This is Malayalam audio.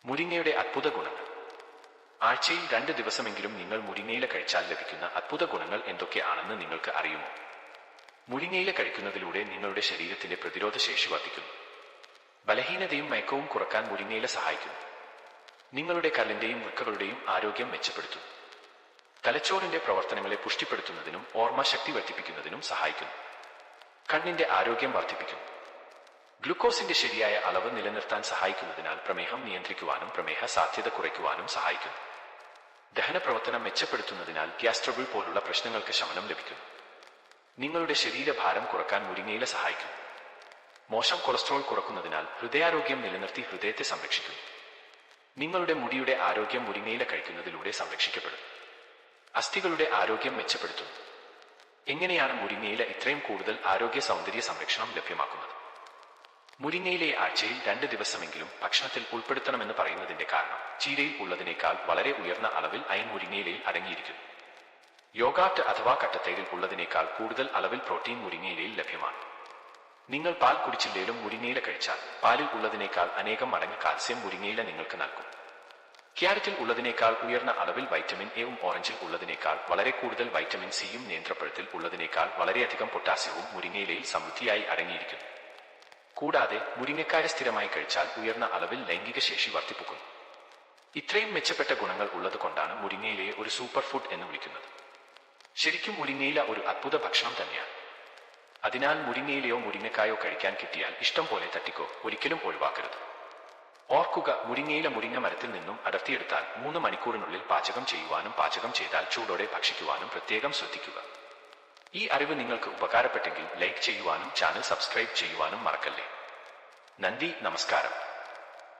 മുരിങ്ങയുടെ അത്ഭുത ഗുണങ്ങൾ. ആഴ്ചയിൽ 2 ദിവസമെങ്കിലും നിങ്ങൾ മുരിങ്ങയില കഴിച്ചാൽ ലഭിക്കുന്ന അത്ഭുത ഗുണങ്ങൾ എന്തൊക്കെയാണെന്ന് നിങ്ങൾക്ക് അറിയുമോ? മുരിങ്ങയില കഴിക്കുന്നതിലൂടെ നിങ്ങളുടെ ശരീരത്തിന്റെ പ്രതിരോധ ശേഷി വർദ്ധിക്കുന്നു. ബലഹീനതയും മയക്കവും കുറക്കാൻ മുരിങ്ങയില സഹായിക്കുന്നു. നിങ്ങളുടെ കരളിന്റെയും വൃക്കകളുടെയും ആരോഗ്യം മെച്ചപ്പെടുത്തുന്നു. തലച്ചോറിന്റെ പ്രവർത്തനങ്ങളെ പുഷ്ടിപ്പെടുത്തുന്നതിനും ഓർമ്മശക്തി വർദ്ധിപ്പിക്കുന്നതിനും സഹായിക്കുന്നു. കണ്ണിന്റെ ആരോഗ്യം വർദ്ധിപ്പിക്കുന്നു. ഗ്ലൂക്കോസിന്റെ ശരിയായ അളവ് നിലനിർത്താൻ സഹായിക്കുന്നതിനാൽ പ്രമേഹം നിയന്ത്രിക്കുവാനും പ്രമേഹ സാധ്യത കുറയ്ക്കുവാനും സഹായിക്കുന്നു. ദഹന പ്രവർത്തനം മെച്ചപ്പെടുത്തുന്നതിനാൽ ഗ്യാസ് ട്രബിൾ പോലുള്ള പ്രശ്നങ്ങൾക്ക് ശമനം ലഭിക്കുന്നു. നിങ്ങളുടെ ശരീരഭാരം കുറക്കാൻ മുരിങ്ങയില സഹായിക്കുന്നു. മോശം കൊളസ്ട്രോൾ കുറക്കുന്നതിനാൽ ഹൃദയാരോഗ്യം നിലനിർത്തി ഹൃദയത്തെ സംരക്ഷിക്കുന്നു. നിങ്ങളുടെ മുടിയുടെ ആരോഗ്യം മുരിങ്ങയില കഴിക്കുന്നതിലൂടെ സംരക്ഷിക്കപ്പെടും. അസ്ഥികളുടെ ആരോഗ്യം മെച്ചപ്പെടുത്തുന്നു. എങ്ങനെയാണ് മുരിങ്ങയില ഇത്രയും കൂടുതൽ ആരോഗ്യ സൗന്ദര്യ സംരക്ഷണം ലഭ്യമാക്കുന്നത്? മുരിങ്ങയിലയെ ആഴ്ചയിൽ 2 ദിവസമെങ്കിലും ഭക്ഷണത്തിൽ ഉൾപ്പെടുത്തണമെന്ന് പറയുന്നതിന്റെ കാരണം ചീരയിൽ ഉള്ളതിനേക്കാൾ വളരെ ഉയർന്ന അളവിൽ അയൺ മുരിങ്ങയിലയിൽ അടങ്ങിയിരിക്കുന്നു. യോഗാർട്ട് അഥവാ കട്ടത്തൈരിൽ ഉള്ളതിനേക്കാൾ കൂടുതൽ അളവിൽ പ്രോട്ടീൻ മുരിങ്ങയിലയിൽ ലഭ്യമാണ്. നിങ്ങൾ പാൽ കുടിച്ചില്ലേലും മുരിങ്ങയില കഴിച്ചാൽ പാലിൽ ഉള്ളതിനേക്കാൾ അനേകം മടങ്ങ് കാൽസ്യം മുരിങ്ങയില നിങ്ങൾക്ക് നൽകും. ക്യാരറ്റിൽ ഉള്ളതിനേക്കാൾ ഉയർന്ന അളവിൽ വൈറ്റമിൻ എയും ഓറഞ്ചിൽ ഉള്ളതിനേക്കാൾ വളരെ കൂടുതൽ വൈറ്റമിൻ സിയും നേന്ത്രപ്പഴത്തിൽ ഉള്ളതിനേക്കാൾ വളരെയധികം പൊട്ടാസ്യവും മുരിങ്ങയിലയിൽ സമൃദ്ധിയായി അടങ്ങിയിരിക്കുന്നു. കൂടാതെ മുരിങ്ങക്കായ സ്ഥിരമായി കഴിച്ചാൽ ഉയർന്ന അളവിൽ ലൈംഗിക ശേഷി വർദ്ധിപ്പിക്കുന്നു. ഇത്രയും മെച്ചപ്പെട്ട ഗുണങ്ങൾ ഉള്ളതുകൊണ്ടാണ് മുരിങ്ങയിലയെ ഒരു സൂപ്പർ ഫുഡ് എന്ന് വിളിക്കുന്നത്. ശരിക്കും മുരിങ്ങയില ഒരു അത്ഭുത ഭക്ഷണം തന്നെയാണ്. അതിനാൽ മുരിങ്ങയിലയോ മുരിങ്ങക്കായോ കഴിക്കാൻ കിട്ടിയാൽ ഇഷ്ടം പോലെ തട്ടിക്കോ, ഒരിക്കലും ഒഴിവാക്കരുത്. ഓർക്കുക, മുരിങ്ങയില മുരിങ്ങ മരത്തിൽ നിന്നും അടർത്തിയെടുത്താൽ 3 മണിക്കൂറിനുള്ളിൽ പാചകം ചെയ്യുവാനും പാചകം ചെയ്താൽ ചൂടോടെ ഭക്ഷിക്കുവാനും പ്രത്യേകം ശ്രദ്ധിക്കുക. ഈ അറിവ് നിങ്ങൾക്ക് ഉപകാരപ്പെട്ടെങ്കിൽ ലൈക്ക് ചെയ്യുവാനും ചാനൽ സബ്സ്ക്രൈബ് ചെയ്യുവാനും മറക്കല്ലേ. നന്ദി, നമസ്കാരം.